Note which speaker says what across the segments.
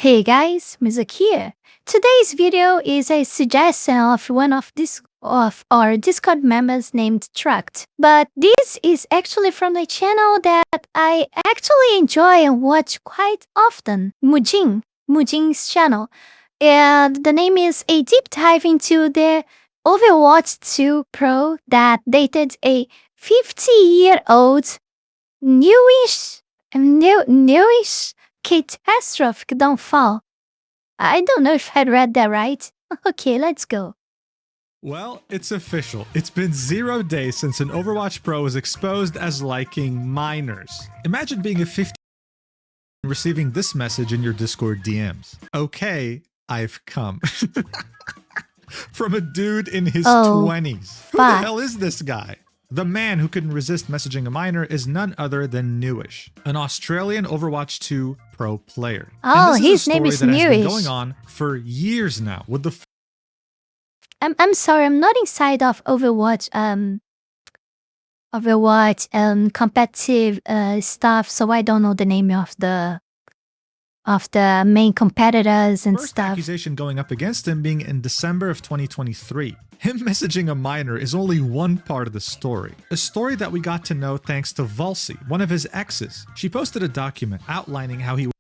Speaker 1: Hey guys, Mizuki here. Today's video is a suggestion of one of our Discord members named Trucked. But this is actually from the channel that I actually enjoy and watch quite often, Mujin's channel. And the name is a deep dive into the Overwatch 2 Pro that dated a 50-year-old Neuuish catastrophic downfall. I don't know if I read that right. Okay, let's go.
Speaker 2: Well, it's official. It's been 0 days since an Overwatch Pro was exposed as liking minors. Imagine being a 50 and receiving this message in your Discord DMs. Okay, I've come. From a dude in his 20s. Who the hell is this guy? The man who couldn't resist messaging a minor is none other than Neuuish, an Australian Overwatch 2 pro player.
Speaker 1: Oh, his name is
Speaker 2: Neuuish. Has been
Speaker 1: Neuuish.
Speaker 2: going on for years now with the.
Speaker 1: I'm sorry, I'm not inside of Overwatch competitive stuff, so I don't know the name of the main competitors and
Speaker 2: First
Speaker 1: stuff.
Speaker 2: Accusation going up against him being in December of 2023. Him messaging a minor is only one part of the story. A story that we got to know thanks to Valsi, one of his exes. She posted a document outlining how he.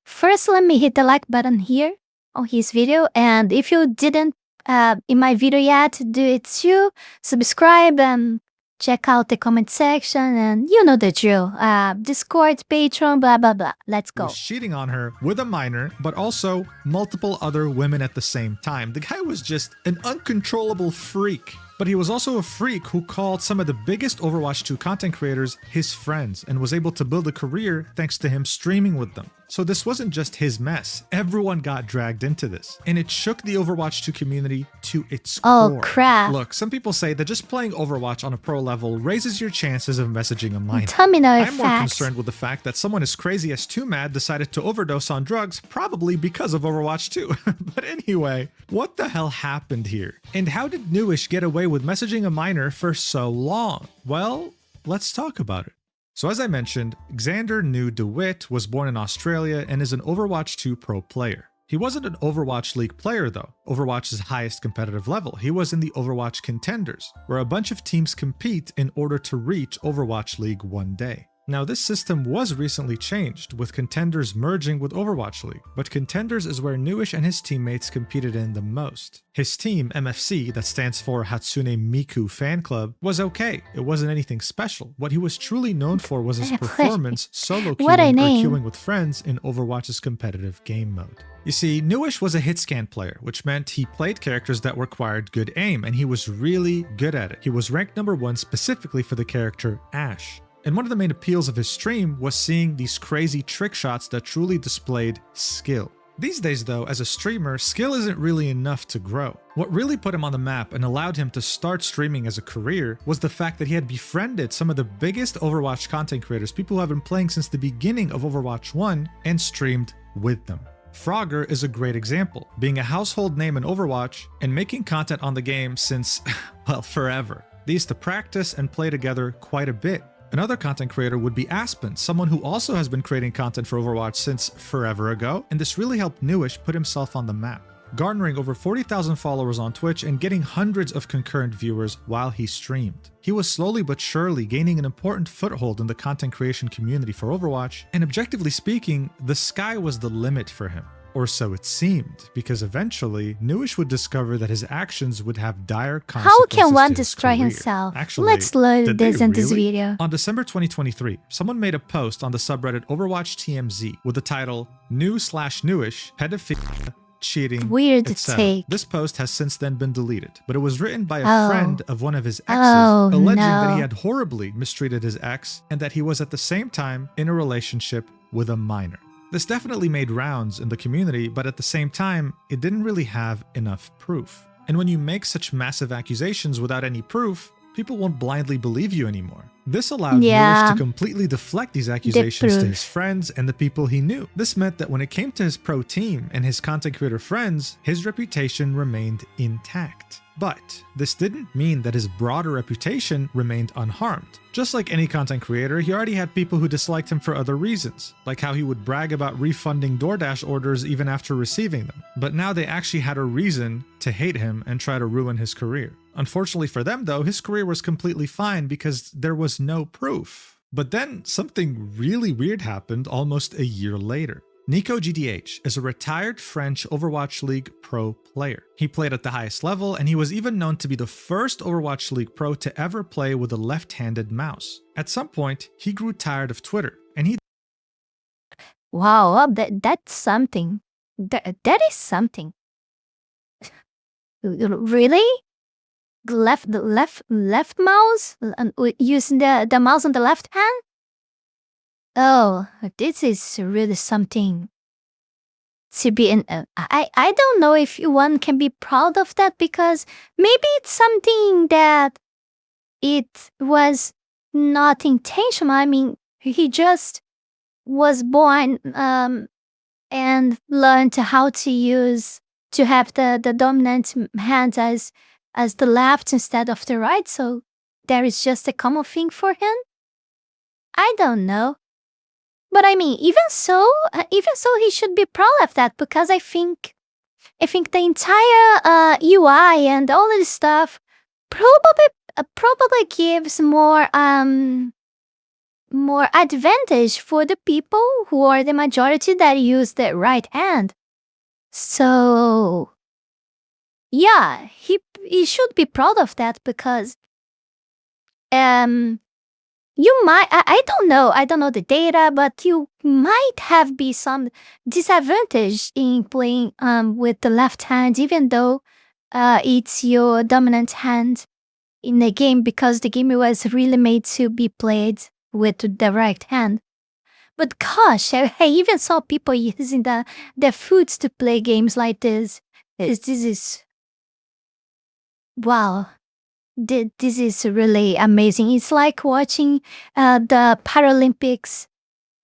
Speaker 1: First, let me hit the like button here on his video, and if you didn't in my video yet, do it too. Subscribe and check out the comment section, and you know the drill. Discord, Patreon, blah blah blah. Let's go.
Speaker 2: Was cheating on her with a minor, but also multiple other women at the same time. The guy was just an uncontrollable freak. But he was also a freak who called some of the biggest Overwatch 2 content creators his friends and was able to build a career thanks to him streaming with them. So this wasn't just his mess. Everyone got dragged into this. And it shook the Overwatch 2 community to its core.
Speaker 1: Oh crap.
Speaker 2: Look, some people say that just playing Overwatch on a pro level raises your chances of messaging a minor.
Speaker 1: Tell me no
Speaker 2: I'm more concerned with the fact that someone as crazy as 2Mad decided to overdose on drugs, probably because of Overwatch 2. But anyway, what the hell happened here? And how did Neuuish get away with messaging a minor for so long? Well, let's talk about it. So as I mentioned, Xander New DeWitt was born in Australia and is an Overwatch 2 pro player. He wasn't an Overwatch League player though, Overwatch's highest competitive level. He was in the Overwatch Contenders, where a bunch of teams compete in order to reach Overwatch League one day. Now this system was recently changed, with Contenders merging with Overwatch League, but Contenders is where Neuuish and his teammates competed in the most. His team, MFC, that stands for Hatsune Miku Fan Club, was okay. It wasn't anything special. What he was truly known for was his performance solo queuing or queuing with friends in Overwatch's competitive game mode. You see, Neuuish was a hitscan player, which meant he played characters that required good aim, and he was really good at it. He was ranked #1 specifically for the character Ashe. And one of the main appeals of his stream was seeing these crazy trick shots that truly displayed skill. These days though, as a streamer, skill isn't really enough to grow. What really put him on the map and allowed him to start streaming as a career was the fact that he had befriended some of the biggest Overwatch content creators, people who have been playing since the beginning of Overwatch 1, and streamed with them. Frogger is a great example, being a household name in Overwatch and making content on the game since, well, forever. They used to practice and play together quite a bit. Another content creator would be Aspen, someone who also has been creating content for Overwatch since forever ago, and this really helped Neuuish put himself on the map, garnering over 40,000 followers on Twitch and getting hundreds of concurrent viewers while he streamed. He was slowly but surely gaining an important foothold in the content creation community for Overwatch, and objectively speaking, the sky was the limit for him. Or so it seemed, because eventually, Neuuish would discover that his actions would have dire consequences.
Speaker 1: How can one
Speaker 2: to his
Speaker 1: destroy
Speaker 2: career.
Speaker 1: himself?
Speaker 2: Actually,
Speaker 1: let's load this in this
Speaker 2: really?
Speaker 1: video.
Speaker 2: On December 2023, someone made a post on the subreddit Overwatch TMZ with the title New/Neuuish Pedophilia, Cheating,
Speaker 1: Weird
Speaker 2: etc.
Speaker 1: take.
Speaker 2: This post has since then been deleted, but it was written by a friend of one of his exes, alleging that he had horribly mistreated his ex and that he was at the same time in a relationship with a minor. This definitely made rounds in the community, but at the same time, it didn't really have enough proof. And when you make such massive accusations without any proof, people won't blindly believe you anymore. This allowed Neuuish to completely deflect these accusations to his friends and the people he knew. This meant that when it came to his pro team and his content creator friends, his reputation remained intact. But this didn't mean that his broader reputation remained unharmed. Just like any content creator, he already had people who disliked him for other reasons, like how he would brag about refunding DoorDash orders even after receiving them. But now they actually had a reason to hate him and try to ruin his career. Unfortunately for them though, his career was completely fine because there was no proof. But then something really weird happened almost a year later. Nico GDH is a retired French Overwatch League pro player. He played at the highest level, and he was even known to be the first Overwatch League pro to ever play with a left-handed mouse. At some point, he grew tired of Twitter, and he
Speaker 1: Wow, that's something. That is something. Really? Left mouse? Using the mouse on the left hand? Oh, this is really something to be in. I don't know if one can be proud of that, because maybe it's something that it was not intentional. I mean, he just was born and learned how to have the dominant hand as the left instead of the right. So there is just a common thing for him. I don't know. But I mean, even so, he should be proud of that, because I think the entire UI and all this stuff probably gives more advantage for the people who are the majority that use the right hand. So yeah, he should be proud of that, because you might, I don't know the data, but you might have be some disadvantage in playing with the left hand, even though it's your dominant hand in the game, because the game was really made to be played with the right hand. But gosh, I even saw people using the foods to play games like this. This is wow. This is really amazing. It's like watching the Paralympics.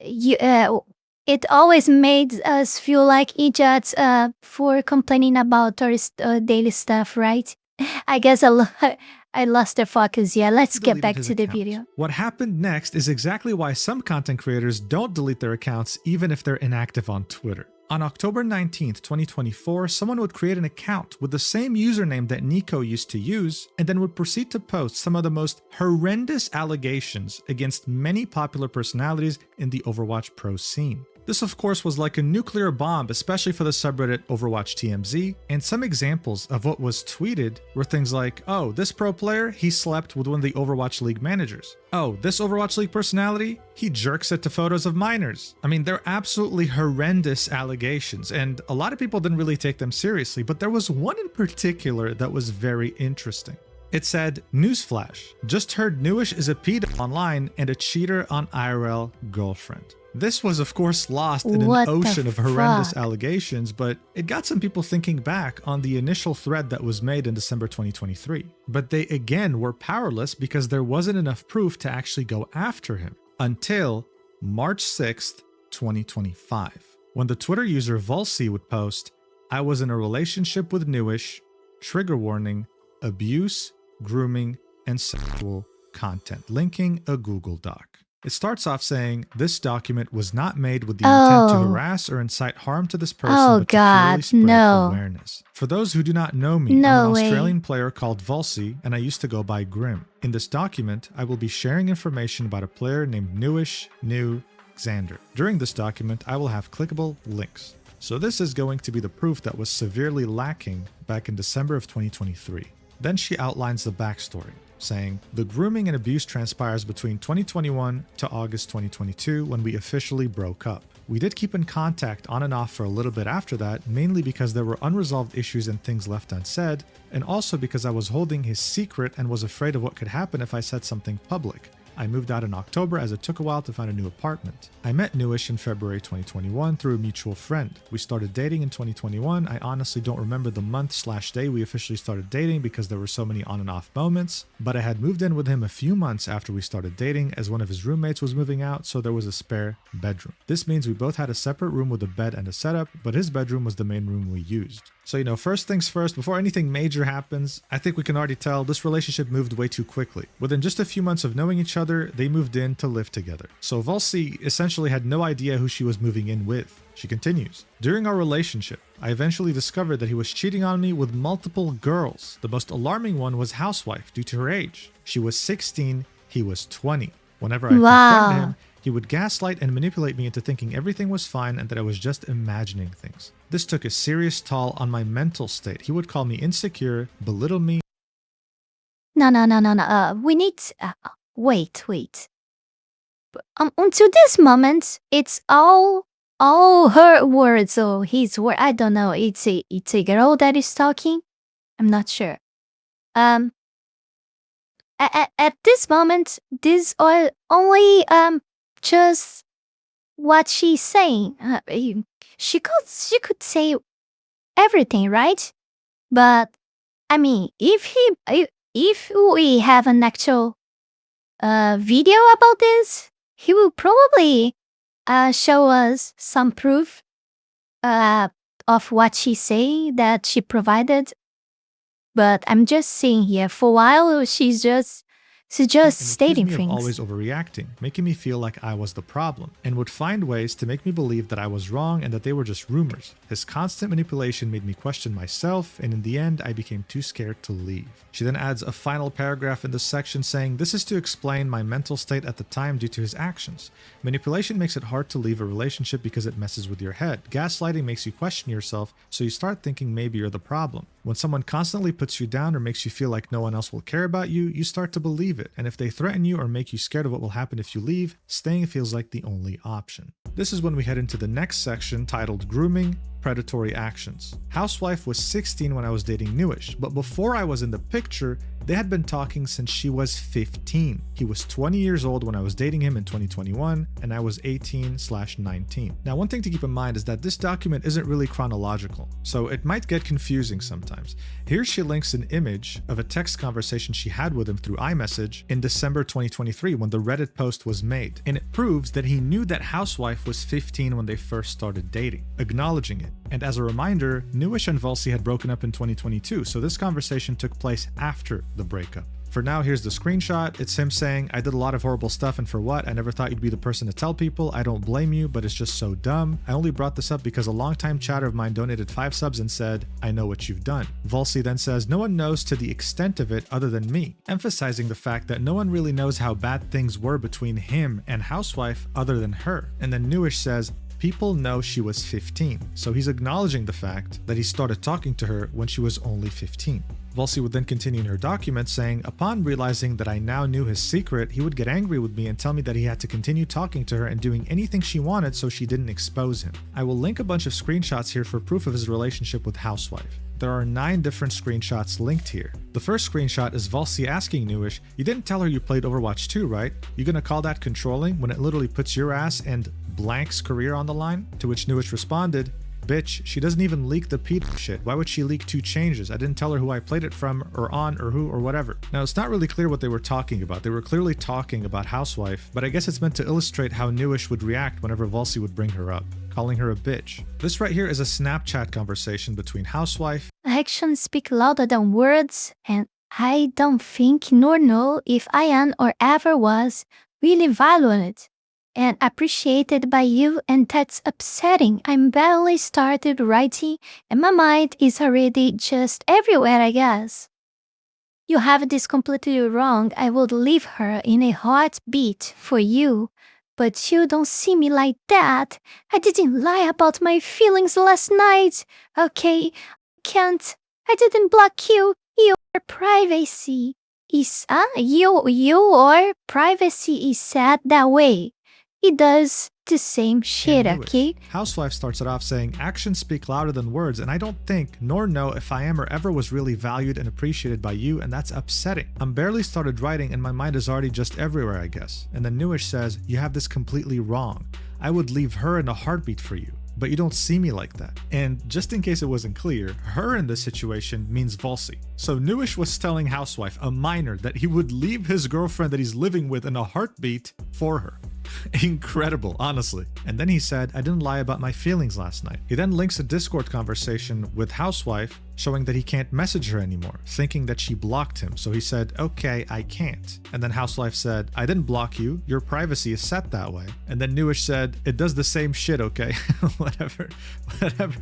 Speaker 1: It always made us feel like idiots for complaining about our daily stuff, right? I guess I lost the focus. Yeah, let's get back to the video.
Speaker 2: What happened next is exactly why some content creators don't delete their accounts even if they're inactive on Twitter. On October 19th, 2024, someone would create an account with the same username that Nico used to use, and then would proceed to post some of the most horrendous allegations against many popular personalities in the Overwatch Pro scene. This of course was like a nuclear bomb, especially for the subreddit Overwatch TMZ, and some examples of what was tweeted were things like, oh, this pro player, he slept with one of the Overwatch League managers. Oh, this Overwatch League personality, he jerks it to photos of minors. I mean, they're absolutely horrendous allegations, and a lot of people didn't really take them seriously, but there was one in particular that was very interesting. It said, newsflash, just heard Neuuish is a pedo online and a cheater on IRL girlfriend. This was of course lost in an ocean of horrendous allegations, but it got some people thinking back on the initial thread that was made in December 2023. But they again were powerless because there wasn't enough proof to actually go after him until March 6th, 2025, when the Twitter user Volsi would post, I was in a relationship with Neuuish, trigger warning, abuse, grooming, and sexual content, linking a Google Doc. It starts off saying, this document was not made with the intent to harass or incite harm to this person, but to purely spread awareness. For those who do not know me, I'm an Australian player called Volsi, and I used to go by Grim. In this document, I will be sharing information about a player named Neuuish, Xander. During this document, I will have clickable links. So this is going to be the proof that was severely lacking back in December of 2023. Then she outlines the backstory, saying, the grooming and abuse transpires between 2021 to August 2022 when we officially broke up. We did keep in contact on and off for a little bit after that, mainly because there were unresolved issues and things left unsaid, and also because I was holding his secret and was afraid of what could happen if I said something public. I moved out in October as it took a while to find a new apartment. I met Neuuish in February 2021 through a mutual friend. We started dating in 2021. I honestly don't remember the month/day we officially started dating because there were so many on and off moments, but I had moved in with him a few months after we started dating as one of his roommates was moving out, so there was a spare bedroom. This means we both had a separate room with a bed and a setup, but his bedroom was the main room we used. So, first things first, before anything major happens, I think we can already tell this relationship moved way too quickly. Within just a few months of knowing each other, they moved in to live together. So Valsi essentially had no idea who she was moving in with. She continues, during our relationship, I eventually discovered that he was cheating on me with multiple girls. The most alarming one was housewife due to her age. She was 16, he was 20. Whenever I confronted him, he would gaslight and manipulate me into thinking everything was fine and that I was just imagining things. This took a serious toll on my mental state. He would call me insecure, belittle me.
Speaker 1: No. We need... wait. Until this moment, it's all her words or his word. I don't know. It's a girl that is talking. I'm not sure. At this moment, this are only just what she's saying. She could say everything, right? But I mean, if we have an actual video about this, he will probably show us some proof of what she say that she provided. But I'm just seeing here for a while she's just stating things.
Speaker 2: Always overreacting, making me feel like I was the problem, and would find ways to make me believe that I was wrong and that they were just rumors. His constant manipulation made me question myself, and in the end, I became too scared to leave. She then adds a final paragraph in this section saying, this is to explain my mental state at the time due to his actions. Manipulation makes it hard to leave a relationship because it messes with your head. Gaslighting makes you question yourself, so you start thinking maybe you're the problem. When someone constantly puts you down or makes you feel like no one else will care about you, you start to believe it. And if they threaten you or make you scared of what will happen if you leave, staying feels like the only option. This is when we head into the next section titled Grooming, Predatory Actions. Housewife was 16 when I was dating Neuuish, but before I was in the picture, they had been talking since she was 15. He was 20 years old when I was dating him in 2021, and I was 18/19. Now, one thing to keep in mind is that this document isn't really chronological, so it might get confusing sometimes. Here she links an image of a text conversation she had with him through iMessage in December 2023 when the Reddit post was made, and it proves that he knew that Housewife was 15 when they first started dating, acknowledging it. And as a reminder, Neuuish and Valsi had broken up in 2022, so this conversation took place after the breakup. For now, here's the screenshot. It's him saying, I did a lot of horrible stuff, and for what? I never thought you'd be the person to tell people. I don't blame you, but it's just so dumb. I only brought this up because a longtime chatter of mine donated 5 subs and said, I know what you've done. Valsi then says, no one knows to the extent of it other than me, emphasizing the fact that no one really knows how bad things were between him and Housewife other than her. And then Neuuish says, people know she was 15, so he's acknowledging the fact that he started talking to her when she was only 15. Valsi would then continue in her document saying, upon realizing that I now knew his secret, he would get angry with me and tell me that he had to continue talking to her and doing anything she wanted so she didn't expose him. I will link a bunch of screenshots here for proof of his relationship with Housewife. There are 9 different screenshots linked here. The first screenshot is Valsi asking Neuuish, you didn't tell her you played Overwatch 2, right? You gonna call that controlling when it literally puts your ass and blank's career on the line? To which Neuuish responded, bitch, she doesn't even leak the pedo shit. Why would she leak 2 changes? I didn't tell her who I played it from or on or who or whatever. Now, it's not really clear what they were talking about. They were clearly talking about Housewife, but I guess it's meant to illustrate how Neuuish would react whenever Valsi would bring her up, calling her a bitch. This right here is a Snapchat conversation between Housewife.
Speaker 1: Actions speak louder than words, and I don't think nor know if I am or ever was really valued and appreciated by you, and that's upsetting. I'm barely started writing and my mind is already just everywhere, I guess. You have this completely wrong. I would leave her in a heartbeat for you, but you don't see me like that. I didn't lie about my feelings last night. Okay, I didn't block you. Your privacy is your privacy is set that way. It does the same shit,
Speaker 2: And
Speaker 1: okay?
Speaker 2: Neuuish. Housewife starts it off saying, actions speak louder than words, and I don't think nor know if I am or ever was really valued and appreciated by you, and that's upsetting. I'm barely started writing and my mind is already just everywhere, I guess. And then Neuuish says, you have this completely wrong. I would leave her in a heartbeat for you. But you don't see me like that. And just in case it wasn't clear, her in this situation means Volsi. So Neuuish was telling Housewife, a minor, that he would leave his girlfriend that he's living with in a heartbeat for her. Incredible, honestly. And then he said, I didn't lie about my feelings last night. He then links a Discord conversation with Housewife showing that he can't message her anymore, thinking that she blocked him. So he said, okay, I can't. And then Housewife said, I didn't block you. Your privacy is set that way. And then Neuuish said, it does the same shit, okay? whatever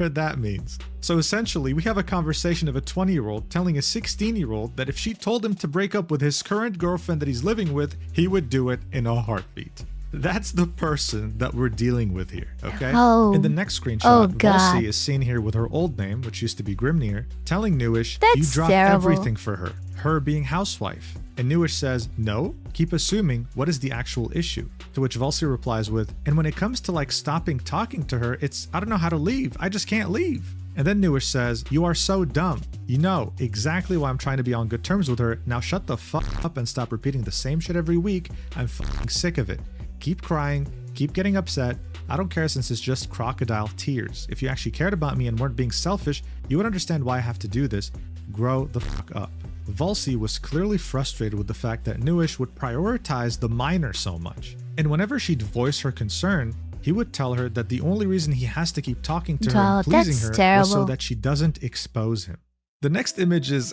Speaker 2: that means. So essentially, we have a conversation of a 20-year-old telling a 16-year-old that if she told him to break up with his current girlfriend that he's living with, he would do it in a heartbeat. That's the person that we're dealing with here, okay?
Speaker 1: Oh.
Speaker 2: In the next screenshot,
Speaker 1: God.
Speaker 2: Volsi is seen here with her old name, which used to be Grimnir, telling Neuuish,
Speaker 1: That's
Speaker 2: you dropped
Speaker 1: terrible.
Speaker 2: everything for her being Housewife. And Neuuish says, no, keep assuming, what is the actual issue? To which Volsi replies with, and when it comes to like stopping talking to her, it's, I don't know how to leave, I just can't leave. And then Neuuish says, you are so dumb. You know exactly why I'm trying to be on good terms with her. Now shut the fuck up and stop repeating the same shit every week. I'm fucking sick of it. Keep crying, keep getting upset. I don't care since it's just crocodile tears. If you actually cared about me and weren't being selfish, you would understand why I have to do this. Grow the fuck up. Volsi was clearly frustrated with the fact that Neuuish would prioritize the minor so much. And whenever she'd voice her concern, he would tell her that the only reason he has to keep talking to her and pleasing
Speaker 1: that's
Speaker 2: her
Speaker 1: terrible.
Speaker 2: was so that she doesn't expose him. The next image is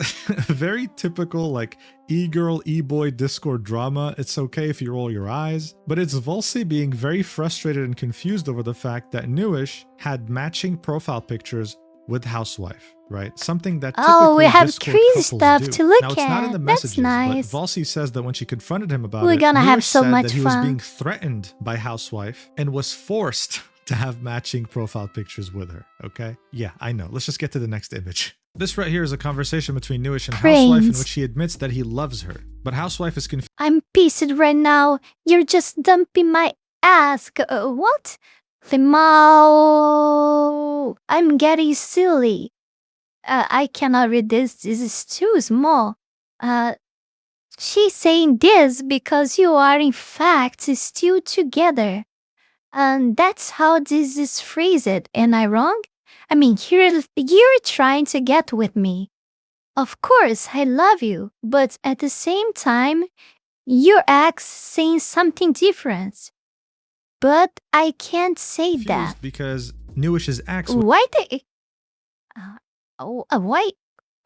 Speaker 2: very typical like e-girl, e-boy Discord drama. It's okay if you roll your eyes, but it's Volsi being very frustrated and confused over the fact that Neuuish had matching profile pictures with Housewife, right? Something that typically
Speaker 1: Oh, we have
Speaker 2: Discord
Speaker 1: crazy
Speaker 2: couples
Speaker 1: stuff
Speaker 2: do.
Speaker 1: to look
Speaker 2: Now, it's not in the
Speaker 1: at.
Speaker 2: messages,
Speaker 1: That's nice.
Speaker 2: but Volsi says that when she confronted him about
Speaker 1: We're
Speaker 2: it,
Speaker 1: gonna have
Speaker 2: Neuuish
Speaker 1: so
Speaker 2: said
Speaker 1: much
Speaker 2: that he was
Speaker 1: fun.
Speaker 2: being threatened by Housewife and was forced to have matching profile pictures with her, okay? Yeah, I know. Let's just get to the next image. This right here is a conversation between Neuuish and Housewife in
Speaker 1: Cringe.
Speaker 2: which he admits that he loves her, but Housewife is confused.
Speaker 1: I'm pissed right now. You're just dumping my ass. What? Limao. I'm getting silly. I cannot read this. This is too small. She's saying this because you are in fact still together. And that's how this is phrased. Am I wrong? I mean, you're trying to get with me. Of course, I love you, but at the same time, your ex saying something different. But I can't say that.
Speaker 2: Because Neuish's ex was
Speaker 1: Why they?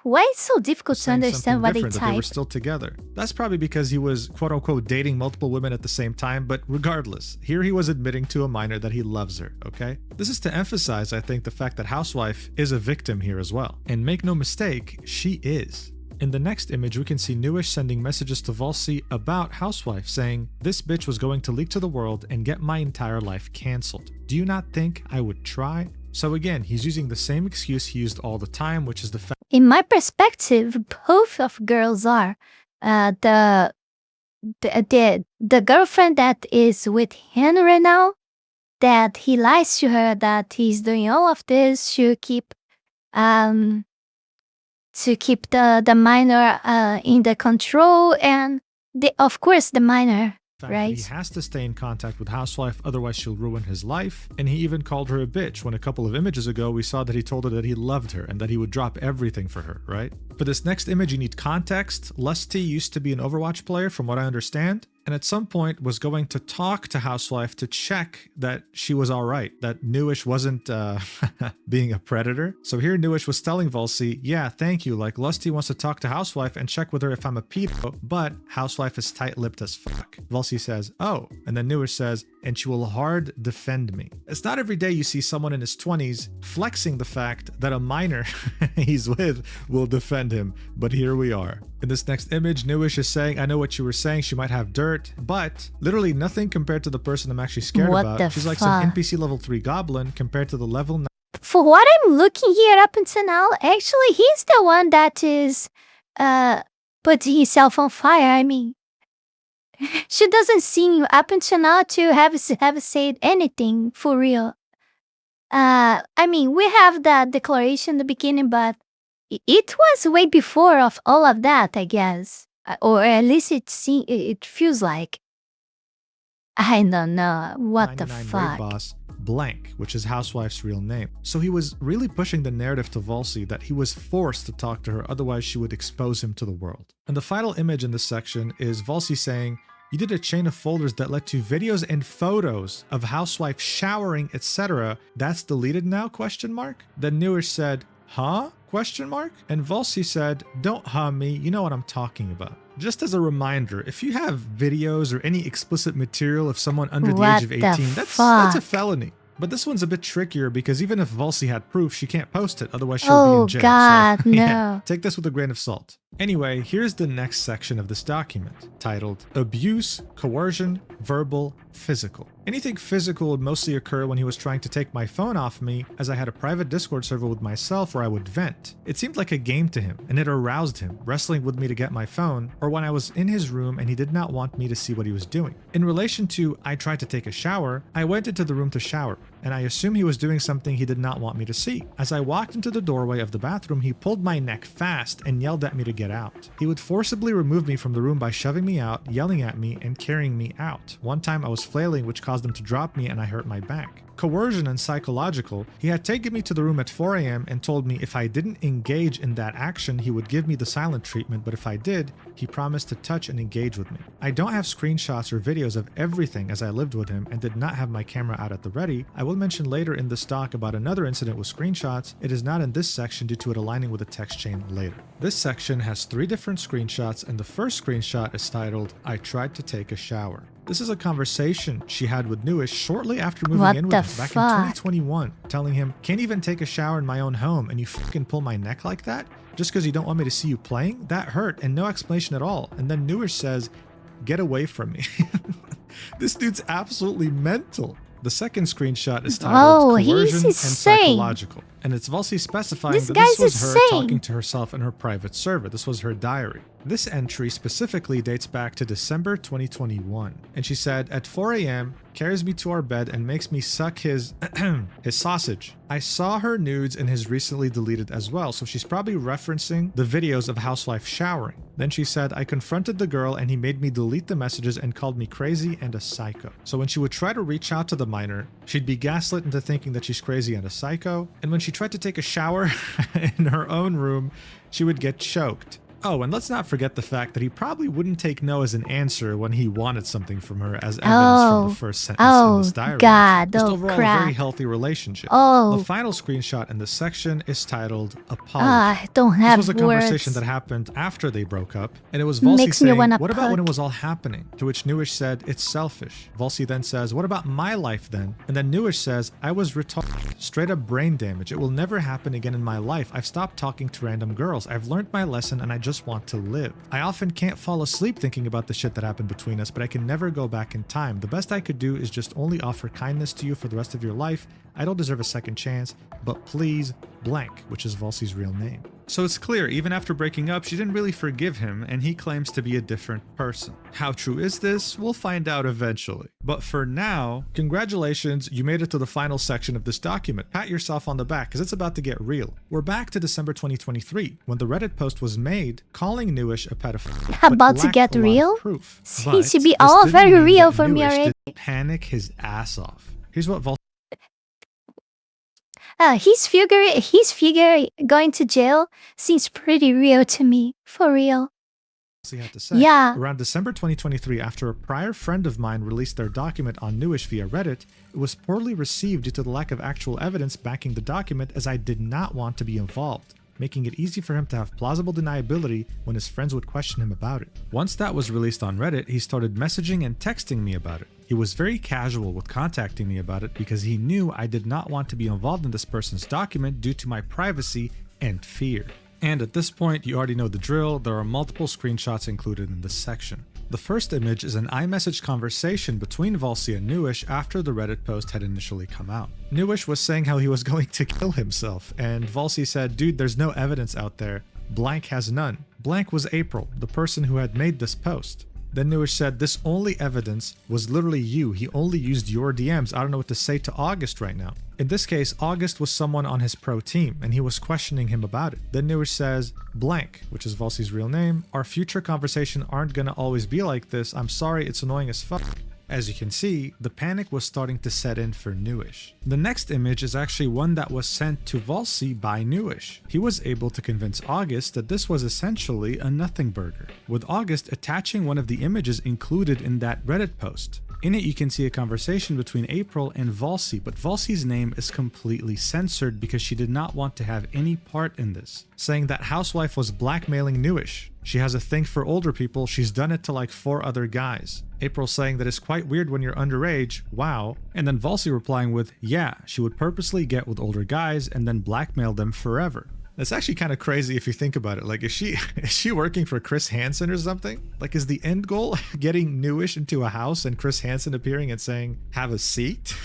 Speaker 1: Why it's so difficult to
Speaker 2: saying
Speaker 1: understand
Speaker 2: something
Speaker 1: what they
Speaker 2: different, that they were
Speaker 1: type?
Speaker 2: still together. That's probably because he was quote-unquote dating multiple women at the same time, but regardless, here he was admitting to a minor that he loves her, okay? This is to emphasize, I think, the fact that Housewife is a victim here as well. And make no mistake, she is. In the next image, we can see Neuuish sending messages to Volsi about Housewife, saying, this bitch was going to leak to the world and get my entire life cancelled. Do you not think I would try? So again, he's using the same excuse he used all the time, which is the fact
Speaker 1: In my perspective, both of girls are. The girlfriend that is with him right now, that he lies to her that he's doing all of this to keep the minor in the control, and of course the minor.
Speaker 2: that
Speaker 1: Right.
Speaker 2: he has to stay in contact with Housewife, otherwise she'll ruin his life. And he even called her a bitch when a couple of images ago we saw that he told her that he loved her and that he would drop everything for her, right? For this next image, you need context. Lusty used to be an Overwatch player, from what I understand, and at some point was going to talk to Housewife to check that she was all right, that Neuuish wasn't being a predator. So here Neuuish was telling Volsi, yeah, thank you, like Lusty wants to talk to Housewife and check with her if I'm a pedo, but Housewife is tight-lipped as fuck. Volsi says, oh, and then Neuuish says, and she will hard defend me. It's not every day you see someone in his 20s flexing the fact that a minor he's with will defend him, but here we are. In this next image, Neuuish is saying, I know what you were saying, she might have dirt, but literally nothing compared to the person I'm actually scared
Speaker 1: What
Speaker 2: about.
Speaker 1: the
Speaker 2: She's like some
Speaker 1: fuck?
Speaker 2: NPC level 3 goblin compared to the level 9
Speaker 1: For what I'm looking here up until now, actually he's the one that is putting himself on fire. I mean, She doesn't seem you up until now to have said anything for real. I mean, we have that declaration in the beginning, but it was way before of all of that, I guess. Or at least it feels like. I don't know. What the
Speaker 2: 99
Speaker 1: fuck?
Speaker 2: raid boss Blank, which is Housewife's real name. So he was really pushing the narrative to Volsi that he was forced to talk to her, otherwise she would expose him to the world. And the final image in this section is Volsi saying, "You did a chain of folders that led to videos and photos of Housewife showering, etc. That's deleted now? Question mark." Then Neuuish said, "Huh?" Question mark. And Volsi said, "Don't huh me, you know what I'm talking about." Just as a reminder, if you have videos or any explicit material of someone under the age of 18, that's a felony. But this one's a bit trickier because even if Volsi had proof, she can't post it, otherwise she'll be in jail.
Speaker 1: Oh God,
Speaker 2: so,
Speaker 1: no.
Speaker 2: Yeah, take this with a grain of salt. Anyway, here's the next section of this document, titled Abuse, Coercion, Verbal, Physical. Anything physical would mostly occur when he was trying to take my phone off me, as I had a private Discord server with myself where I would vent. It seemed like a game to him, and it aroused him, wrestling with me to get my phone, or when I was in his room and he did not want me to see what he was doing. In relation to I tried to take a shower, I went into the room to shower, and I assumed he was doing something he did not want me to see. As I walked into the doorway of the bathroom, he pulled my neck fast and yelled at me to get out. He would forcibly remove me from the room by shoving me out, yelling at me, and carrying me out. One time I was flailing, which caused him to drop me and I hurt my back. Coercion and psychological, he had taken me to the room at 4 a.m. and told me if I didn't engage in that action, he would give me the silent treatment, but if I did, he promised to touch and engage with me. I don't have screenshots or videos of everything as I lived with him and did not have my camera out at the ready. I will mention later in this talk about another incident with screenshots. It is not in this section due to it aligning with a text chain later. This section has 3 different screenshots, and the first screenshot is titled, "I tried to take a shower." This is a conversation she had with Neuuish shortly after moving in with him back in 2021, telling him, "Can't even take a shower in my own home and you fucking pull my neck like that? Just because you don't want me to see you playing? That hurt," and no explanation at all. And then Neuuish says, "Get away from me." This dude's absolutely mental. The second screenshot is titled Coercion and Psychological, and it's Volsi specifying that this was her talking to herself in her private server. This was her diary. This entry specifically dates back to December 2021, and she said, "At 4 a.m., carries me to our bed and makes me suck his his sausage." I saw her nudes in his recently deleted as well, so she's probably referencing the videos of Housewife showering. Then she said, "I confronted the girl and he made me delete the messages and called me crazy and a psycho." So when she would try to reach out to the minor, she'd be gaslit into thinking that she's crazy and a psycho, and when she tried to take a shower in her own room, she would get choked. Oh, and let's not forget the fact that he probably wouldn't take no as an answer when he wanted something from her, as evidence from the first sentence in this diary.
Speaker 1: God,
Speaker 2: just overall a very healthy relationship. The final screenshot in this section is titled Apology.
Speaker 1: I don't have
Speaker 2: words. This was a conversation that happened after they broke up, and it was Volsi saying, "What about when it was all happening?" To which Neuuish said, "It's selfish." Volsi then says, "What about my life then?" And then Neuuish says, "I was retarded, straight up brain damage. It will never happen again in my life. I've stopped talking to random girls. I've learned my lesson and I just want to live. I often can't fall asleep thinking about the shit that happened between us, but I can never go back in time. The best I could do is just only offer kindness to you for the rest of your life. I don't deserve a second chance, but please, blank," which is Volsi's real name. So it's clear, even after breaking up, she didn't really forgive him, and he claims to be a different person. How true is this? We'll find out eventually. But for now, congratulations, you made it to the final section of this document. Pat yourself on the back, because it's about to get real. We're back to December 2023, when the Reddit post was made calling Neuuish a pedophile.
Speaker 1: About to get real? Seems to be all very real for me already.
Speaker 2: Panic his ass off. Here's what Volsi
Speaker 1: his figure going to jail seems pretty real to me. For real.
Speaker 2: Had to say.
Speaker 1: Yeah.
Speaker 2: Around December 2023, after a prior friend of mine released their document on Neuuish via Reddit, it was poorly received due to the lack of actual evidence backing the document, as I did not want to be involved, making it easy for him to have plausible deniability when his friends would question him about it. Once that was released on Reddit, he started messaging and texting me about it. He was very casual with contacting me about it because he knew I did not want to be involved in this person's document due to my privacy and fear. And at this point, you already know the drill. There are multiple screenshots included in this section. The first image is an iMessage conversation between Volsi and Neuuish after the Reddit post had initially come out. Neuuish was saying how he was going to kill himself, and Volsi said, "Dude, there's no evidence out there. Blank has none." Blank was April, the person who had made this post. Then Neuuish said, this only evidence was literally you. He only used your DMs. I don't know what to say to August right now. In this case, August was someone on his pro team, and he was questioning him about it. Then Neuuish says, blank, which is Valsi's real name, our future conversation aren't gonna always be like this. I'm sorry, it's annoying as fuck. As you can see, the panic was starting to set in for Neuuish. The next image is actually one that was sent to Valsi by Neuuish. He was able to convince August that this was essentially a nothing burger, with August attaching one of the images included in that Reddit post. In it, you can see a conversation between April and Valsi, but Valsi's name is completely censored because she did not want to have any part in this, saying that housewife was blackmailing Neuuish. She has a thing for older people, she's done it to like 4 other guys. April saying that it's quite weird when you're underage, wow. And then Valsi replying with, yeah, she would purposely get with older guys and then blackmail them forever. That's actually kind of crazy if you think about it. Like, is she working for Chris Hansen or something? Like, is the end goal getting Neuuish into a house and Chris Hansen appearing and saying, have a seat?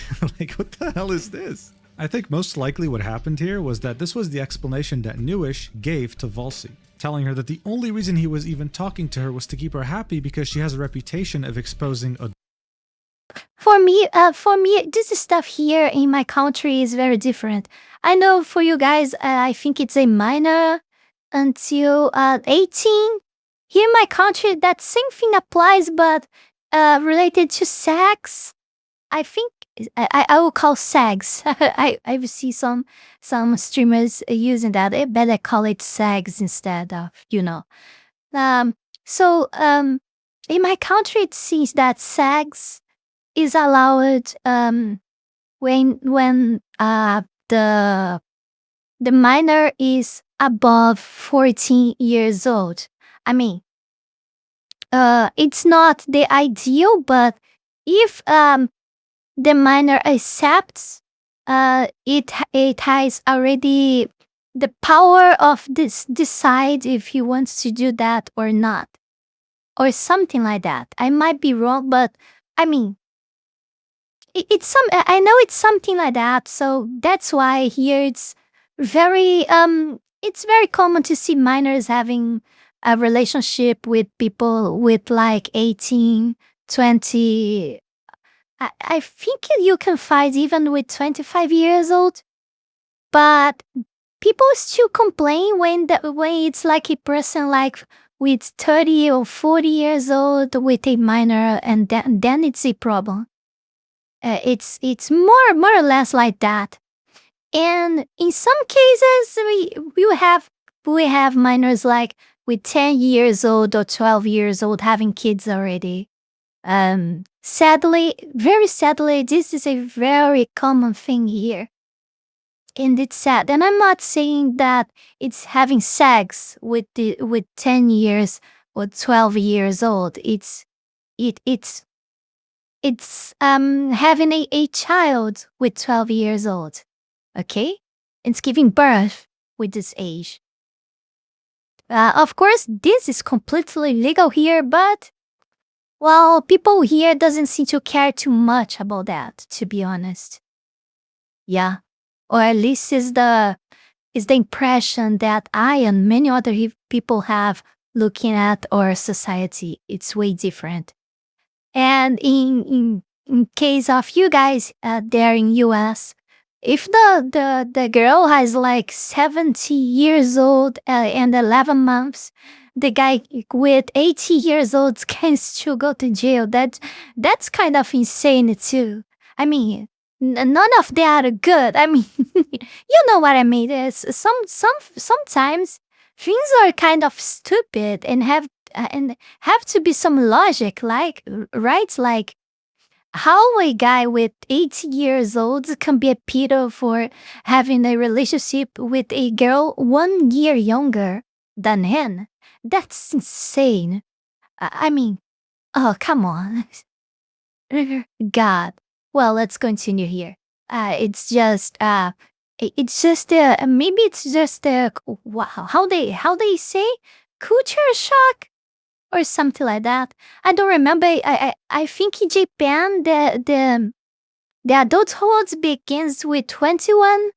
Speaker 2: Like, what the hell is this? I think most likely what happened here was that this was the explanation that Neuuish gave to Valsi, telling her that the only reason he was even talking to her was to keep her happy because she has a reputation of exposing a...
Speaker 1: For me, this stuff here in my country is very different. I know for you guys, I think it's a minor until 18. Here in my country, that same thing applies, but related to sex, I think I will call sex. I see some streamers using that. I better call it sex instead of, you know. So in my country, it seems that sex is allowed when the minor is above 14 years old. I mean, it's not the ideal, but if the minor accepts, it has already the power of decide if he wants to do that or not, or something like that. I might be wrong, but I mean, I know it's something like that. So that's why here it's very common to see minors having a relationship with people with like 18, 20. I think you can find even with 25 years old, but people still complain when it's like a person like with 30 or 40 years old with a minor, and then it's a problem. It's more or less like that. And in some cases, we have minors like with 10 years old or 12 years old having kids already. Sadly, very sadly, this is a very common thing here. And it's sad. And I'm not saying that it's having sex with 10 years or 12 years old. It's having a child with 12 years old. Okay? It's giving birth with this age. Of course, this is completely legal here, but well, people here doesn't seem to care too much about that, to be honest. Yeah. Or at least is the impression that I and many other people have looking at our society. It's way different. And in case of you guys there in US, if the girl has like 70 years old and 11 months, the guy with 80 years old can still go to jail. That's kind of insane too. I mean, none of that are good. I mean, you know what I mean. Sometimes things are kind of stupid and have to be some logic, like right, like how a guy with 80 years old can be a pedo for having a relationship with a girl 1 year younger than him. That's insane. I mean, oh, come on. God. Well, let's continue here. It's just maybe it's just how they say culture shock or something like that. I don't remember. I think in Japan the adulthood begins with 21.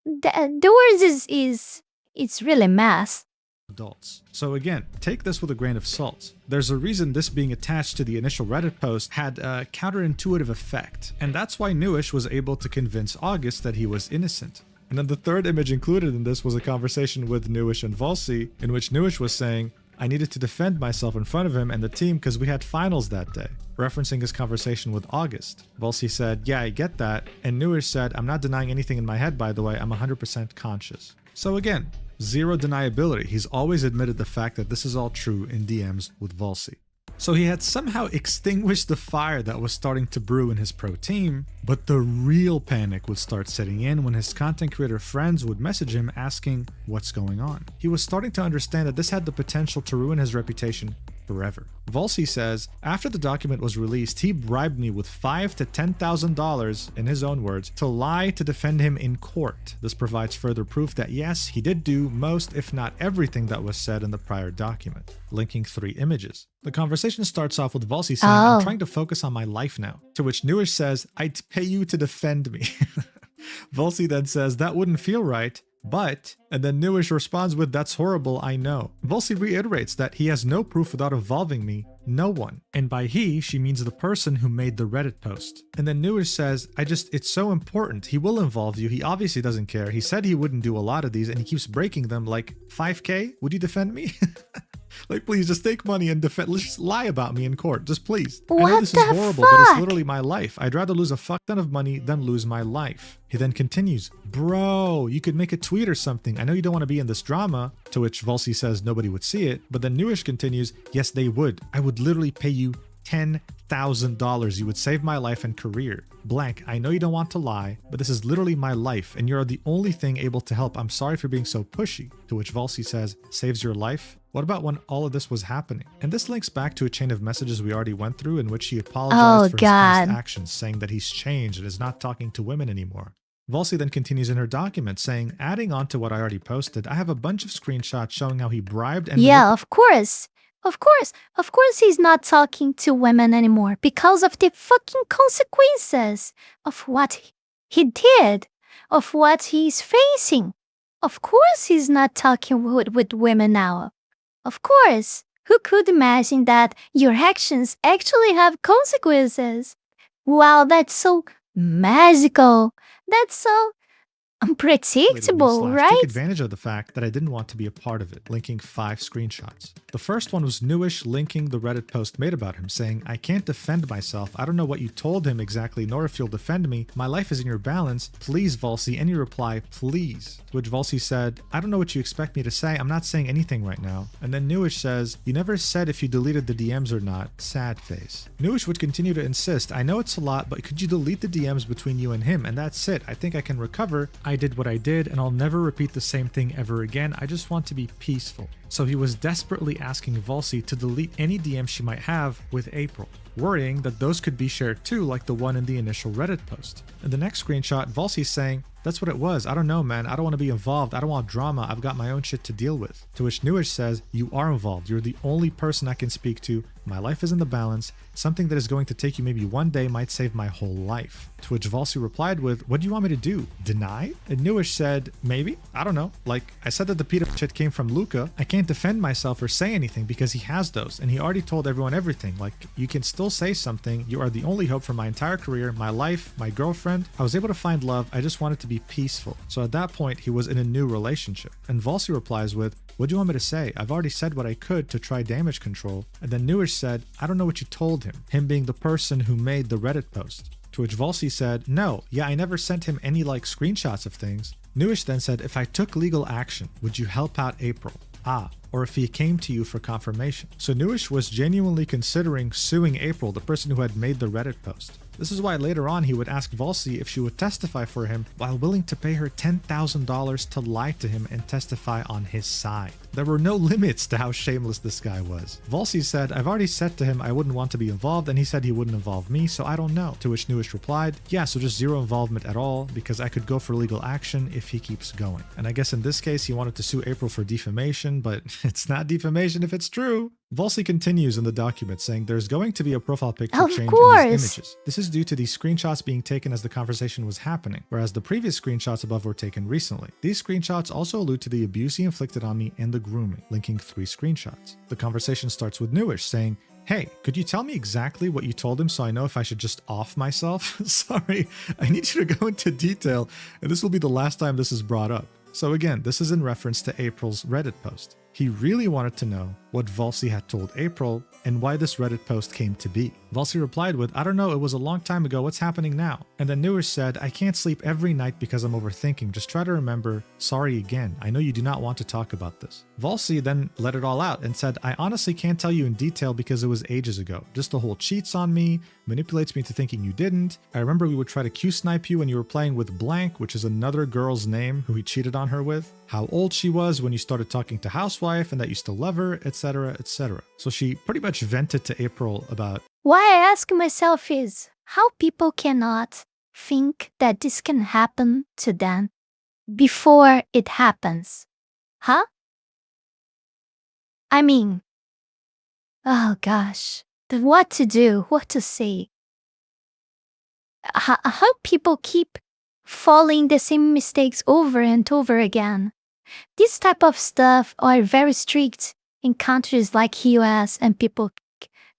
Speaker 1: The words is it's really mass.
Speaker 2: adults. So again, take this with a grain of salt. There's a reason this being attached to the initial Reddit post had a counterintuitive effect, and that's why Neuuish was able to convince August that he was innocent. And then the third image included in this was a conversation with Neuuish and Volsi, in which Neuuish was saying, I needed to defend myself in front of him and the team because we had finals that day, referencing his conversation with August. Volsi said, yeah, I get that, and Neuuish said, I'm not denying anything in my head, by the way, I'm 100% conscious. So again, zero deniability. He's always admitted the fact that this is all true in DMs with Volsi. So he had somehow extinguished the fire that was starting to brew in his pro team, but the real panic would start setting in when his content creator friends would message him asking what's going on. He was starting to understand that this had the potential to ruin his reputation forever. Volsi says, after the document was released, he bribed me with $5,000 to $10,000, in his own words, to lie to defend him in court. This provides further proof that yes, he did do most, if not everything that was said in the prior document. Linking 3 images. The conversation starts off with Volsi saying, I'm trying to focus on my life now. To which Neuuish says, I'd pay you to defend me. Volsi then says, that wouldn't feel right. But, and then Neuuish responds with, that's horrible, I know. Volsi reiterates that he has no proof without involving me, no one. And by he, she means the person who made the Reddit post. And then Neuuish says, it's so important, he will involve you, he obviously doesn't care, he said he wouldn't do a lot of these and he keeps breaking them, like, 5K? Would you defend me? Like, please, just take money and let's just lie about me in court, just please. I know this is horrible, but it's literally my life. I'd rather lose a fuck ton of money than lose my life. He then continues, bro, you could make a tweet or something. I know you don't want to be in this drama, to which Volsi says nobody would see it, but then Neuuish continues, yes, they would. I would literally pay you $10,000. You would save my life and career. Blank, I know you don't want to lie, but this is literally my life, and you're the only thing able to help. I'm sorry for being so pushy. To which Volsi says, saves your life? What about when all of this was happening? And this links back to a chain of messages we already went through in which he apologized for his past actions, saying that he's changed and is not talking to women anymore. Volsi then continues in her document saying, adding on to what I already posted, I have a bunch of screenshots showing how he bribed and—
Speaker 1: Yeah, of course, he's not talking to women anymore because of the fucking consequences of what he did, of what he's facing. Of course he's not talking with women now. Of course. Who could imagine that your actions actually have consequences? Wow, that's so magical. That's so unpredictable, right?
Speaker 2: Take advantage of the fact that I didn't want to be a part of it, linking 5 screenshots. The first one was Neuuish linking the Reddit post made about him, saying, I can't defend myself. I don't know what you told him exactly, nor if you'll defend me. My life is in your balance. Please, Volsi. Any reply, please. To which Volsi said, I don't know what you expect me to say. I'm not saying anything right now. And then Neuuish says, you never said if you deleted the DMs or not. Sad face. Neuuish would continue to insist, I know it's a lot, but could you delete the DMs between you and him? And that's it. I think I can recover. I did what I did, and I'll never repeat the same thing ever again. I just want to be peaceful. So he was desperately asking Volsi to delete any DM she might have with April, worrying that those could be shared too, like the one in the initial Reddit post. In the next screenshot, Volsi's saying, that's what it was. I don't know, man. I don't want to be involved. I don't want drama. I've got my own shit to deal with. To which Neuuish says, you are involved. You're the only person I can speak to. My life is in the balance. Something that is going to take you maybe one day might save my whole life. To which Volsi replied with, what do you want me to do? Deny? And Neuuish said, maybe? I don't know. Like, I said that the Peter shit came from Luca. I can't defend myself or say anything because he has those. And he already told everyone everything. Like, you can still say something. You are the only hope for my entire career, my life, my girlfriend. I was able to find love. I just wanted to be peaceful. So at that point, he was in a new relationship. And Volsi replies with, what do you want me to say? I've already said what I could to try damage control. And then Neuuish said, I don't know what you told him being the person who made the Reddit post. To which Volsi said, no, yeah, I never sent him any like screenshots of things. Neuuish then said, if I took legal action, would you help out April? Or if he came to you for confirmation. So Neuuish was genuinely considering suing April, the person who had made the Reddit post. This is why later on he would ask Volsi if she would testify for him while willing to pay her $10,000 to lie to him and testify on his side. There were no limits to how shameless this guy was. Volsi said, I've already said to him I wouldn't want to be involved, and he said he wouldn't involve me, so I don't know. To which Neuuish replied, yeah, so just zero involvement at all, because I could go for legal action if he keeps going. And I guess in this case he wanted to sue April for defamation, but it's not defamation if it's true. Volsi continues in the document saying there's going to be a profile picture
Speaker 1: Of
Speaker 2: change in
Speaker 1: course.
Speaker 2: these images. This is due to these screenshots being taken as the conversation was happening, whereas the previous screenshots above were taken recently. These screenshots also allude to the abuse he inflicted on me and the grooming, linking 3 screenshots. The conversation starts with Neuuish saying, "Hey, could you tell me exactly what you told him so I know if I should just off myself?" Sorry, I need you to go into detail, and this will be the last time this is brought up. So again, this is in reference to April's Reddit post. He really wanted to know what Volsi had told April and why this Reddit post came to be. Volsi replied with, "I don't know, it was a long time ago, what's happening now?" And then Neuuish said, "I can't sleep every night because I'm overthinking. Just try to remember, sorry again. I know you do not want to talk about this." Volsi then let it all out and said, "I honestly can't tell you in detail because it was ages ago. Just the whole cheats on me, manipulates me to thinking you didn't. I remember we would try to Q-snipe you when you were playing with Blank, which is another girl's name who he cheated on her with. How old she was when you started talking to Housewife and that you still love her, etc, etc." So she pretty much vented to April about,
Speaker 1: Why I ask myself is how people cannot think that this can happen to them before it happens. Huh? I mean, oh gosh, what to do, what to say. How people keep falling the same mistakes over and over again. This type of stuff are very strict in countries like US, and people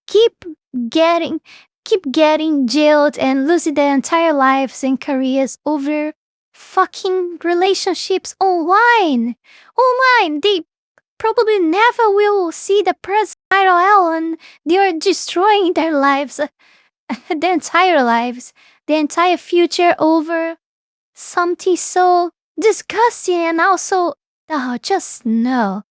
Speaker 1: keep getting jailed and losing their entire lives and careers over fucking relationships online. They probably never will see the present IRL, and they are destroying their lives, their entire lives, their entire future over something so disgusting. And also, just no.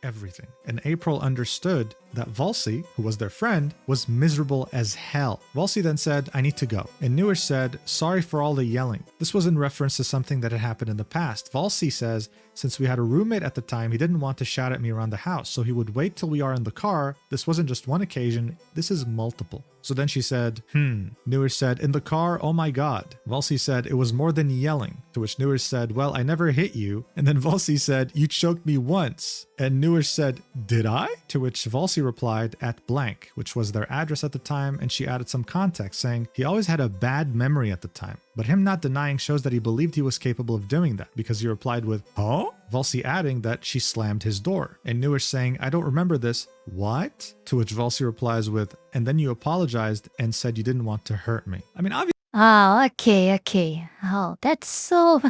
Speaker 2: everything. And April understood that Volsi, who was their friend, was miserable as hell. Volsi then said, "I need to go." And Neuuish said, "Sorry for all the yelling." This was in reference to something that had happened in the past. Volsi says, since we had a roommate at the time, he didn't want to shout at me around the house, so he would wait till we are in the car. This wasn't just one occasion, this is multiple. So then she said, Neuuish said, "In the car, oh my god." Volsi said, "It was more than yelling." To which Neuuish said, "Well, I never hit you." And then Volsi said, "You choked me once." And Neuuish said, "Did I?" To which Volsi replied at blank, which was their address at the time, and she added some context saying he always had a bad memory at the time. But him not denying shows that he believed he was capable of doing that, because he replied with, "Huh?" Volsi adding that she slammed his door. And Neuuish saying, "I don't remember this." "What?" To which Volsi replies with, "And then you apologized and said you didn't want to hurt me." I mean, obviously.
Speaker 1: Oh, okay. Oh, that's so...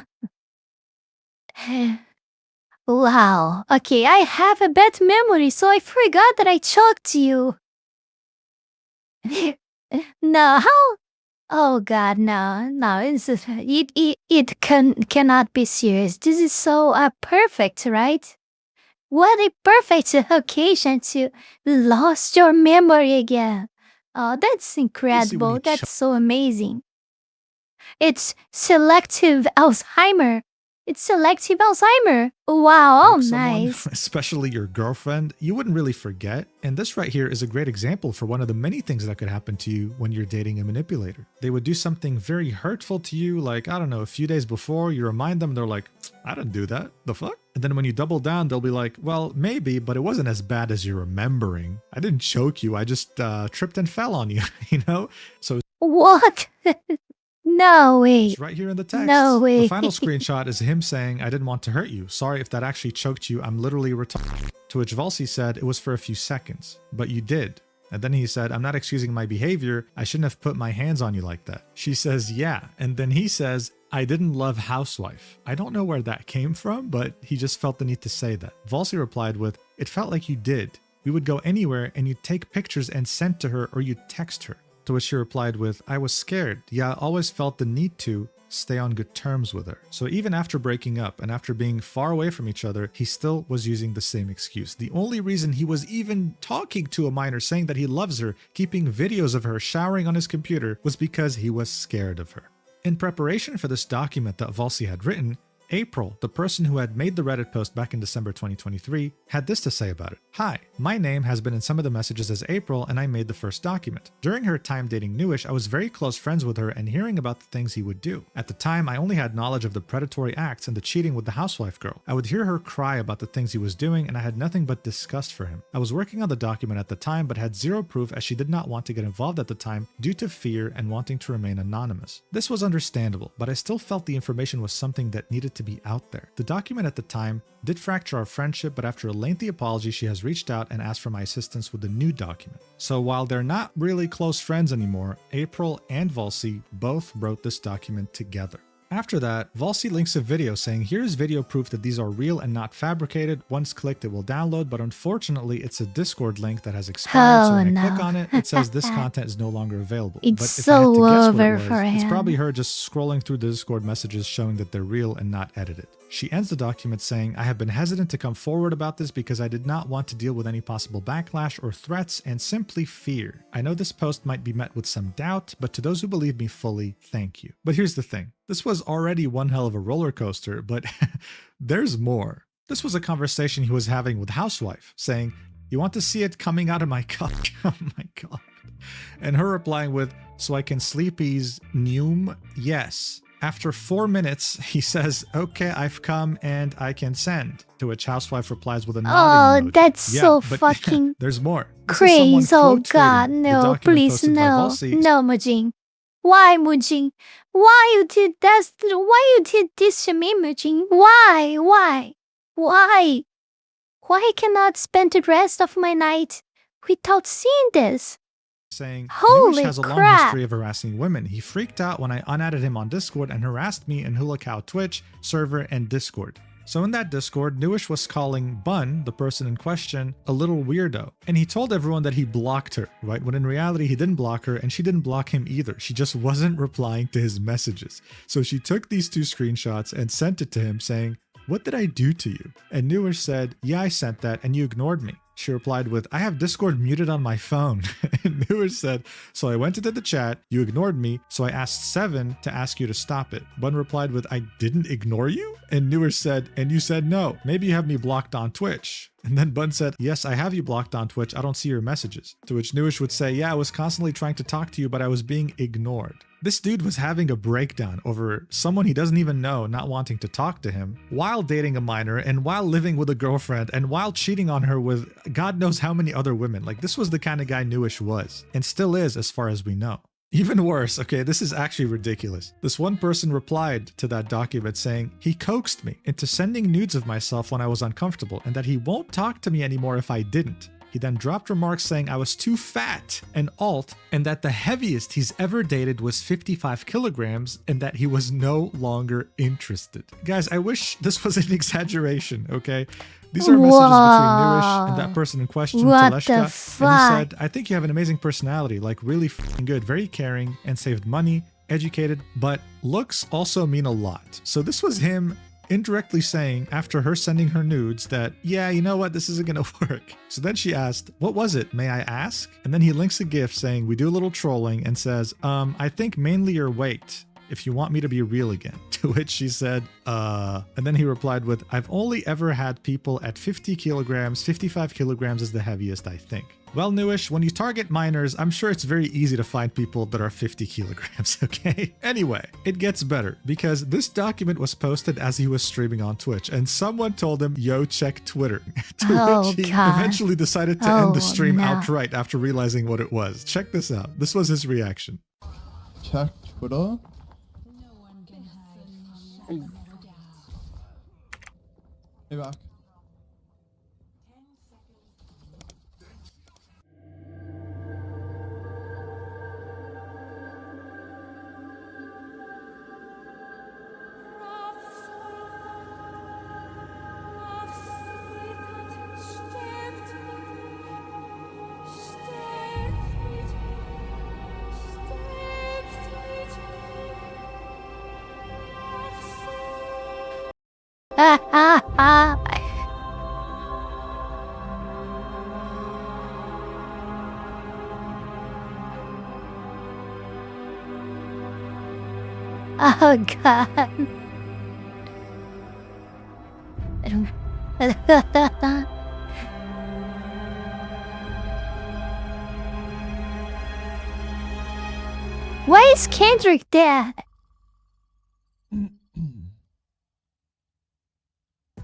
Speaker 1: Wow. Okay, I have a bad memory, so I forgot that I choked you. No, how? Oh God, no. It cannot be serious. This is so perfect, right? What a perfect occasion to lost your memory again. Oh, that's incredible. That's so amazing. It's selective Alzheimer. Wow, oh, nice.
Speaker 2: Especially your girlfriend, you wouldn't really forget. And this right here is a great example for one of the many things that could happen to you when you're dating a manipulator. They would do something very hurtful to you, like, I don't know, a few days before, you remind them, they're like, "I didn't do that. The fuck?" And then when you double down, they'll be like, "Well, maybe, but it wasn't as bad as you're remembering. I didn't choke you. I just tripped and fell on you," you know? So
Speaker 1: what? No way.
Speaker 2: It's right here in the text.
Speaker 1: No way.
Speaker 2: The final screenshot is him saying, "I didn't want to hurt you. Sorry if that actually choked you. I'm literally retarded." To which Volsi said, "It was for a few seconds, but you did." And then he said, "I'm not excusing my behavior. I shouldn't have put my hands on you like that." She says, "Yeah." And then he says, "I didn't love Housewife." I don't know where that came from, but he just felt the need to say that. Volsi replied with, "It felt like you did. We would go anywhere and you'd take pictures and send to her, or you'd text her." To which she replied with, "I was scared. Yeah, I always felt the need to stay on good terms with her." So even after breaking up and after being far away from each other, he still was using the same excuse. The only reason he was even talking to a minor, saying that he loves her, keeping videos of her showering on his computer, was because he was scared of her. In preparation for this document that Volsi had written, April, the person who had made the Reddit post back in December 2023, had this to say about it. Hi, my name has been in some of the messages as April and I made the first document. During her time dating Neuuish, I was very close friends with her and hearing about the things he would do. At the time, I only had knowledge of the predatory acts and the cheating with the housewife girl. I would hear her cry about the things he was doing and I had nothing but disgust for him. I was working on the document at the time but had zero proof as she did not want to get involved at the time due to fear and wanting to remain anonymous. This was understandable, but I still felt the information was something that needed to be out there. The document at the time did fracture our friendship, but after a lengthy apology, she has reached out and asked for my assistance with the new document. So while they're not really close friends anymore, April and Volsi both wrote this document together. After that, Volsi links a video saying, here's video proof that these are real and not fabricated. Once clicked, it will download, but unfortunately, it's a Discord link that has expired, so when I click on it, it says this content is no longer available.
Speaker 1: It's
Speaker 2: but if
Speaker 1: so
Speaker 2: I had to guess what
Speaker 1: over
Speaker 2: it was,
Speaker 1: for
Speaker 2: it's
Speaker 1: him.
Speaker 2: probably her just scrolling through the Discord messages showing that they're real and not edited. She ends the document saying, I have been hesitant to come forward about this because I did not want to deal with any possible backlash or threats and simply fear. I know this post might be met with some doubt, but to those who believe me fully, thank you. But here's the thing. This was already one hell of a roller coaster, but there's more. This was a conversation he was having with Housewife, saying, you want to see it coming out of my cock? Oh my god. And her replying with, so I can sleep ease, Neum? Yes. After 4 minutes, he says, okay, I've come and I can send. To which Housewife replies with a nodding emoji.
Speaker 1: That's so
Speaker 2: but
Speaker 1: fucking
Speaker 2: there's more. This is someone
Speaker 1: crazy. Oh
Speaker 2: quote
Speaker 1: god,
Speaker 2: tweeting the
Speaker 1: no,
Speaker 2: document
Speaker 1: please,
Speaker 2: posted by
Speaker 1: no.
Speaker 2: Volsi.
Speaker 1: No, Mujin. Why, Mujin? Why you did that? Why you did this to me, Mujin? Why? Why I cannot spend the rest of my night without seeing this?
Speaker 2: Saying,
Speaker 1: Holy
Speaker 2: Neuuish has a long
Speaker 1: crap.
Speaker 2: history of harassing women. He freaked out when I unadded him on Discord and harassed me in Hula Cow Twitch, server, and Discord. So in that Discord, Neuuish was calling Bun, the person in question, a little weirdo. And he told everyone that he blocked her, right? When in reality, he didn't block her and she didn't block him either. She just wasn't replying to his messages. So she took these 2 screenshots and sent it to him saying, what did I do to you? And Neuuish said, yeah, I sent that and you ignored me. She replied with, I have Discord muted on my phone. And Neuuish said, so I went into the chat, you ignored me, so I asked Seven to ask you to stop it. Bun replied with, I didn't ignore you? And Neuuish said, and you said no, maybe you have me blocked on Twitch. And then Bun said, yes, I have you blocked on Twitch, I don't see your messages. To which Neuuish would say, yeah, I was constantly trying to talk to you, but I was being ignored. This dude was having a breakdown over someone he doesn't even know not wanting to talk to him, while dating a minor, and while living with a girlfriend, and while cheating on her with God knows how many other women. Like, this was the kind of guy Neuuish was, and still is as far as we know. Even worse, okay, this is actually ridiculous. This one person replied to that document saying, he coaxed me into sending nudes of myself when I was uncomfortable, and that he won't talk to me anymore if I didn't. He then dropped remarks saying I was too fat and alt, and that the heaviest he's ever dated was 55 kilograms, and that he was no longer interested. Guys, I wish this was an exaggeration, okay? These are messages between Neuuish and that person in question,
Speaker 1: What
Speaker 2: Teleshka,
Speaker 1: the
Speaker 2: and he
Speaker 1: fuck?
Speaker 2: said, I think you have an amazing personality, like really f***ing good, very caring, and saved money, educated, but looks also mean a lot. So this was him indirectly saying after her sending her nudes that, yeah, you know what, this isn't gonna work. So then she asked, what was it, may I ask? And then he links a gif saying, we do a little trolling, and says, I think mainly your weight, if you want me to be real again. To which she said, and then he replied with, I've only ever had people at 50 kilograms, 55 kilograms is the heaviest, I think. Well, Neuuish, when you target minors, I'm sure it's very easy to find people that are 50 kilograms, okay? Anyway, it gets better, because this document was posted as he was streaming on Twitch, and someone told him, yo, check Twitter. To which he eventually decided to end the stream outright after realizing what it was. Check this out. This was his reaction.
Speaker 3: Check Twitter. Hey, back.
Speaker 1: Oh god. Kendrick. Why is Kendrick there?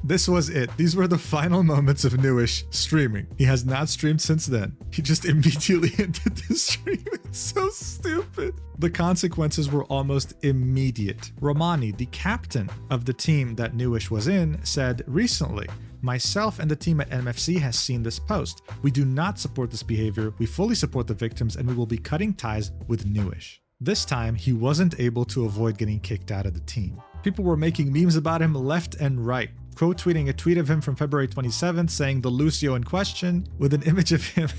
Speaker 2: This was it. These were the final moments of Neuuish streaming. He has not streamed since then. He just immediately ended the stream. It's so stupid. The consequences were almost immediate. Romani, the captain of the team that Neuuish was in, said recently, "Myself and the team at MFC has seen this post. We do not support this behavior. We fully support the victims and we will be cutting ties with Neuuish." This time, he wasn't able to avoid getting kicked out of the team. People were making memes about him left and right, quote tweeting a tweet of him from February 27th saying the Lucio in question with an image of him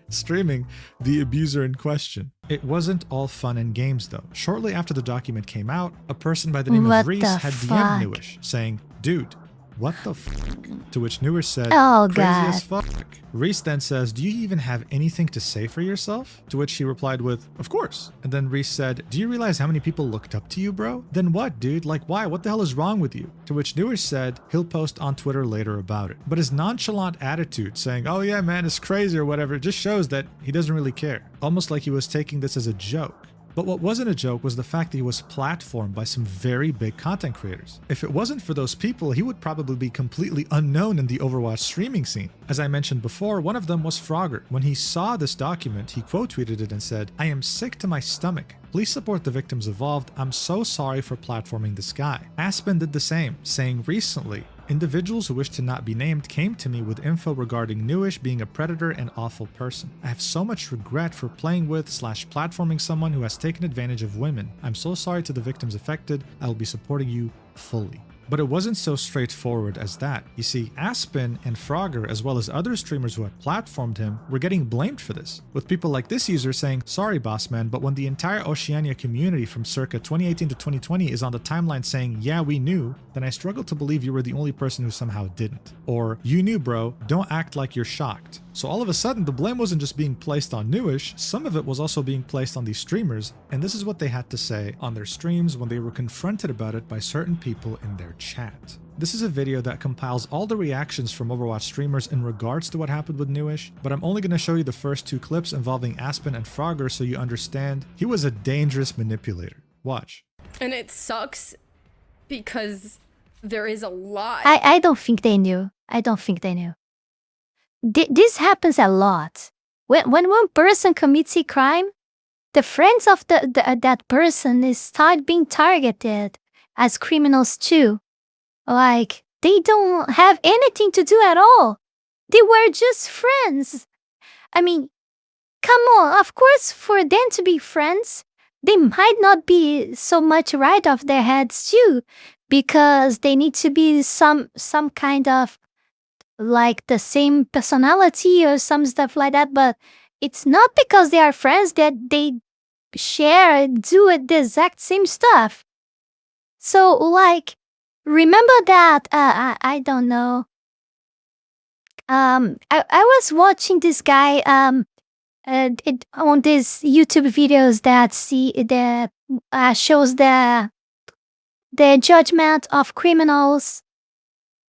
Speaker 2: streaming the abuser in question. It wasn't all fun and games though. Shortly after the document came out, a person by the name of Reese had DM'd Neuuish saying, "Dude, what the fuck?" To which Neuuish said,
Speaker 1: Oh,
Speaker 2: "Crazy
Speaker 1: God.
Speaker 2: as fuck." Reese then says, "Do you even have anything to say for yourself?" To which he replied with, "Of course." And then Reese said, "Do you realize how many people looked up to you, bro? Then what, dude? Like, why? What the hell is wrong with you?" To which Neuuish said he'll post on Twitter later about it. But his nonchalant attitude, saying, "Oh yeah, man, it's crazy," or whatever, just shows that he doesn't really care. Almost like he was taking this as a joke. But what wasn't a joke was the fact that he was platformed by some very big content creators. If it wasn't for those people, he would probably be completely unknown in the Overwatch streaming scene. As I mentioned before, one of them was Frogger. When he saw this document, he quote tweeted it and said, "I am sick to my stomach. Please support the victims involved. I'm so sorry for platforming this guy." Aspen did the same, saying recently, "Individuals who wish to not be named came to me with info regarding Neuuish being a predator and awful person. I have so much regret for playing with / platforming someone who has taken advantage of women. I'm so sorry to the victims affected. I will be supporting you fully." But it wasn't so straightforward as that. You see, Aspen and Frogger, as well as other streamers who had platformed him, were getting blamed for this, with people like this user saying, "Sorry boss man, but when the entire Oceania community from circa 2018 to 2020 is on the timeline saying, 'Yeah, we knew,' then I struggle to believe you were the only person who somehow didn't." Or, "You knew bro, don't act like you're shocked." So all of a sudden, the blame wasn't just being placed on Neuuish, some of it was also being placed on these streamers, and this is what they had to say on their streams when they were confronted about it by certain people in their chat. This is a video that compiles all the reactions from Overwatch streamers in regards to what happened with Neuuish, but I'm only going to show you the first two clips involving Aspen and Frogger so you understand he was a dangerous manipulator. Watch.
Speaker 4: And it sucks because there is a lot.
Speaker 1: I don't think they knew. I don't think they knew. This happens a lot. When one person commits a crime, the friends of that person start being targeted as criminals too. Like, they don't have anything to do at all. They were just friends. I mean, come on, of course, for them to be friends, they might not be so much right off their heads too, because they need to be some kind of like the same personality or some stuff like that, but it's not because they are friends that they do the exact same stuff. So like, remember that, I don't know. I was watching this guy on these YouTube videos that shows the judgment of criminals,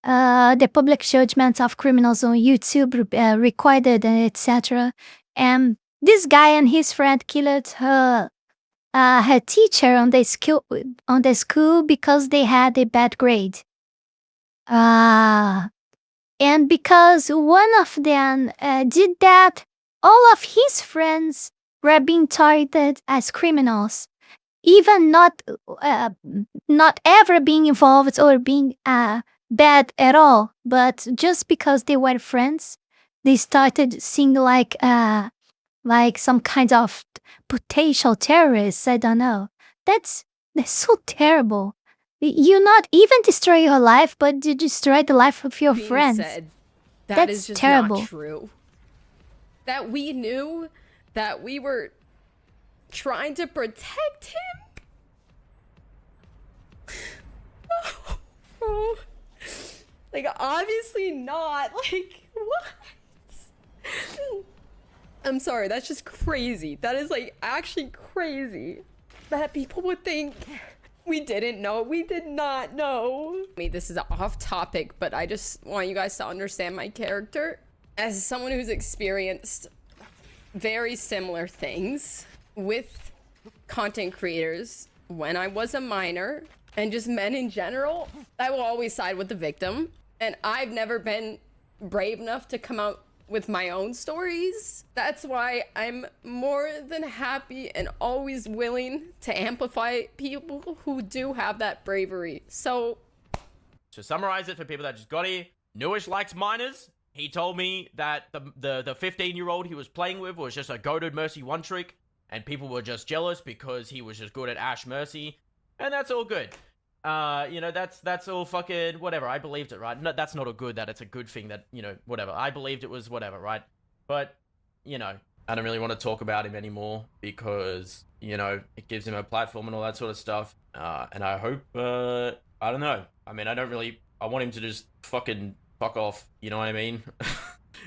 Speaker 1: the public judgment of criminals on YouTube, recorded, etc. And this guy and his friend killed her teacher on the school because they had a bad grade. And because one of them did that, all of his friends were being targeted as criminals, even not ever being involved or being bad at all, but just because they were friends, they started seeing like some kind of potential terrorists. I don't know. That's so terrible. You not even destroy your life, but you destroy the life of your friends.
Speaker 4: Said,
Speaker 1: That's
Speaker 4: is just
Speaker 1: terrible.
Speaker 4: Not true. That we knew that we were trying to protect him. Oh. Like, obviously not. Like, what? I'm sorry, that's just crazy. That is, like, actually crazy. That people would think We didn't know. We did not know. I mean, this is off topic, but I just want you guys to understand my character. As someone who's experienced very similar things with content creators when I was a minor and just men in general, I will always side with the victim. And I've never been brave enough to come out with my own stories. That's why I'm more than happy and always willing to amplify people who do have that bravery. So
Speaker 5: to summarize it for people that just got here, Neuuish likes minors. He told me that the 15-year-old he was playing with was just a goated Mercy one trick, and people were just jealous because he was just good at Ash Mercy, and that's all good. You know, that's all fucking whatever. I believed it, right? No, that's not a good, that it's a good thing that, you know, whatever. I believed it was whatever, right? But, you know, I don't really want to talk about him anymore because, you know, it gives him a platform and all that sort of stuff. And I hope, I don't know. I mean, I want him to just fucking fuck off. You know what I mean?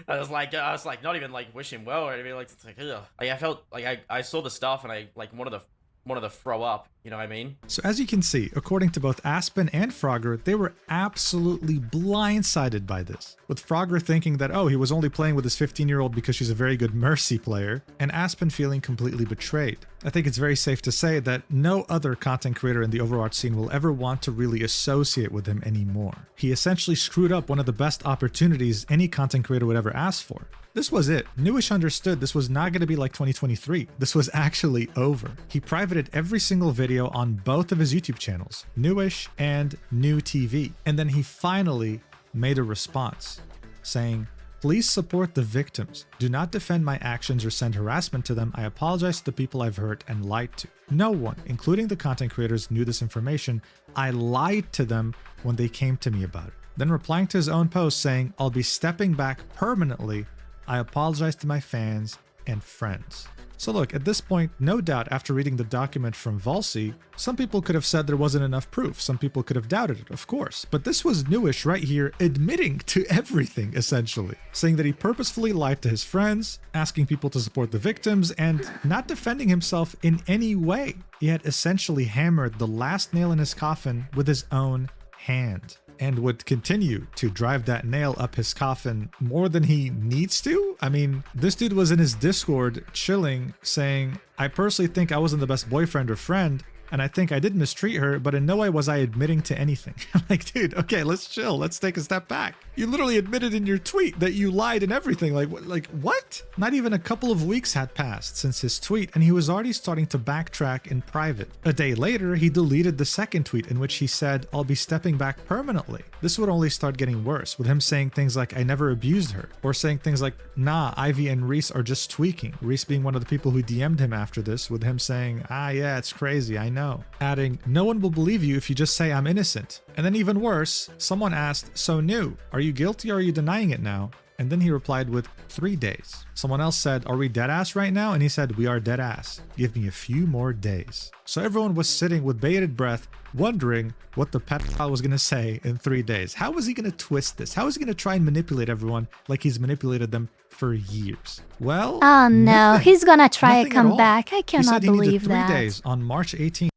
Speaker 5: I was like, not even like wish him well or anything. Like, it's like, ugh. Like, I felt like I saw the stuff and I like wanted to throw up, you know what I mean?
Speaker 2: So as you can see, according to both Aspen and Frogger, they were absolutely blindsided by this. With Frogger thinking that, oh, he was only playing with his 15-year-old because she's a very good Mercy player, and Aspen feeling completely betrayed. I think it's very safe to say that no other content creator in the Overwatch scene will ever want to really associate with him anymore. He essentially screwed up one of the best opportunities any content creator would ever ask for. This was it. Neuuish understood this was not going to be like 2023. This was actually over. He privated every single video on both of his YouTube channels, Neuuish and New TV. And then he finally made a response saying, "Please support the victims. Do not defend my actions or send harassment to them. I apologize to the people I've hurt and lied to. No one, including the content creators, knew this information. I lied to them when they came to me about it." Then replying to his own post saying, "I'll be stepping back permanently. I apologize to my fans and friends." So look, at this point, no doubt after reading the document from Valsi, some people could have said there wasn't enough proof. Some people could have doubted it, of course. But this was Neuuish right here admitting to everything, essentially. Saying that he purposefully lied to his friends, asking people to support the victims, and not defending himself in any way. He had essentially hammered the last nail in his coffin with his own hand, and would continue to drive that nail up his coffin more than he needs to. I mean, this dude was in his Discord chilling saying, "I personally think I wasn't the best boyfriend or friend, and I think I did mistreat her, but in no way was I admitting to anything." Like, dude, okay, let's chill. Let's take a step back. You literally admitted in your tweet that you lied and everything. Like what? Not even a couple of weeks had passed since his tweet, and he was already starting to backtrack in private. A day later, he deleted the second tweet in which he said, "I'll be stepping back permanently." This would only start getting worse, with him saying things like, "I never abused her," or saying things like, "Nah, Ivy and Reese are just tweaking." Reese being one of the people who DM'd him after this, with him saying, "Ah, yeah, it's crazy, I know." Adding, "No one will believe you if you just say I'm innocent." And then even worse, someone asked, "So New, are you guilty or are you denying it now?" And then he replied with 3 days. Someone else said, "Are we dead ass right now?" And he said, "We are dead ass. Give me a few more days." So everyone was sitting with bated breath, wondering what the pedophile was going to say in 3 days. How was he going to twist this? How was he going to try and manipulate everyone like he's manipulated them for years? Well,
Speaker 1: Oh no,
Speaker 2: nothing.
Speaker 1: he's gonna try
Speaker 2: Nothing
Speaker 1: to
Speaker 2: at
Speaker 1: come
Speaker 2: all.
Speaker 1: back. I
Speaker 2: He
Speaker 1: cannot
Speaker 2: said he needed
Speaker 1: believe
Speaker 2: 3
Speaker 1: that.
Speaker 2: days on March 18th.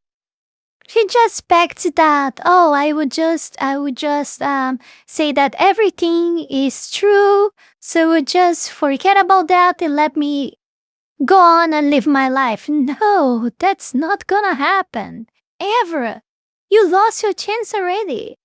Speaker 1: He just begged that, "Oh, I would just say that everything is true, so would just forget about that and let me go on and live my life." No, that's not gonna happen. Ever. You lost your chance already.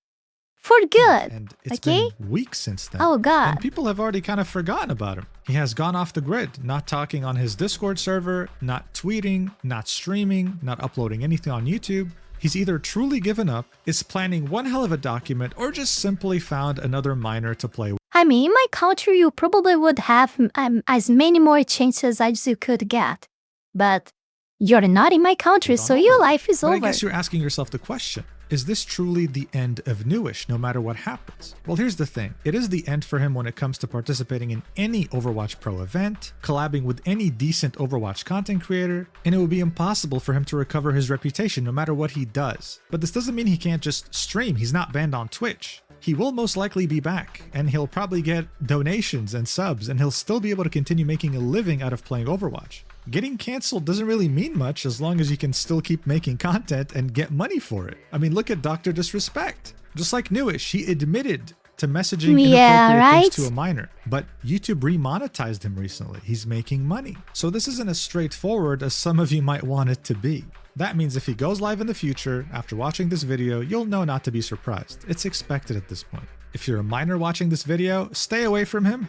Speaker 1: For good.
Speaker 2: And it's
Speaker 1: Okay?
Speaker 2: been weeks since then.
Speaker 1: Oh God.
Speaker 2: And people have already kind of forgotten about him. He has gone off the grid, not talking on his Discord server, not tweeting, not streaming, not uploading anything on YouTube. He's either truly given up, is planning one hell of a document, or just simply found another minor to play with.
Speaker 1: I mean, in my country, you probably would have as many more chances as you could get. But you're not in my country, so your life is
Speaker 2: But
Speaker 1: over.
Speaker 2: I guess you're asking yourself the question, is this truly the end of Neuuish, no matter what happens? Well, here's the thing. It is the end for him when it comes to participating in any Overwatch Pro event, collabing with any decent Overwatch content creator, and it will be impossible for him to recover his reputation no matter what he does. But this doesn't mean he can't just stream. He's not banned on Twitch. He will most likely be back, and he'll probably get donations and subs, and he'll still be able to continue making a living out of playing Overwatch. Getting canceled doesn't really mean much as long as you can still keep making content and get money for it. I mean, look at Dr. Disrespect. Just like Neuuish, he admitted to messaging inappropriate things to a minor, but YouTube remonetized him recently. He's making money. So this isn't as straightforward as some of you might want it to be. That means if he goes live in the future, after watching this video, you'll know not to be surprised. It's expected at this point. If you're a minor watching this video, stay away from him.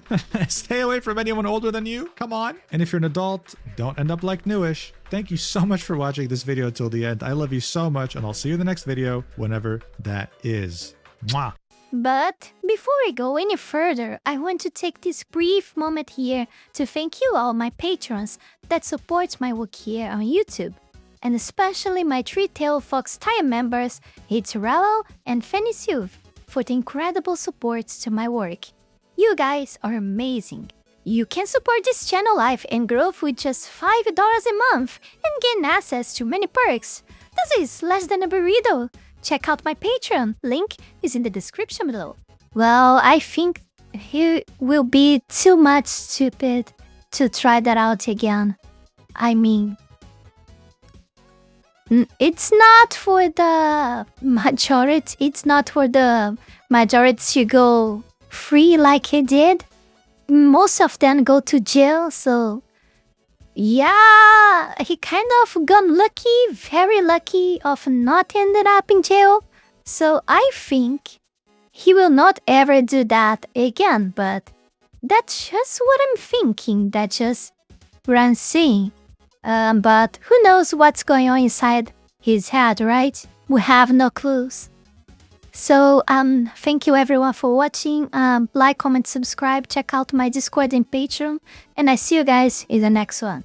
Speaker 2: Stay away from anyone older than you. Come on. And if you're an adult, don't end up like Neuuish. Thank you so much for watching this video till the end. I love you so much, and I'll see you in the next video, whenever that is. Mwah.
Speaker 1: But before we go any further, I want to take this brief moment here to thank you all my patrons that support my work here on YouTube, and especially my Three-Tailed Fox tier members Heath Rowell and Fenny Sylvy for the incredible support to my work. You guys are amazing. You can support this channel life and growth with just $5 a month and gain access to many perks. This is less than a burrito. Check out my Patreon, link is in the description below. Well, I think he will be too much stupid to try that out again. I mean, it's not for the majority to go free like he did. Most of them go to jail, so yeah, he kind of got lucky, very lucky of not ended up in jail. So I think he will not ever do that again, but that's just what I'm thinking, that's just what I'm seeing. But who knows what's going on inside his head, right? We have no clues. So, thank you everyone for watching. Like, comment, subscribe, check out my Discord and Patreon, and I see you guys in the next one.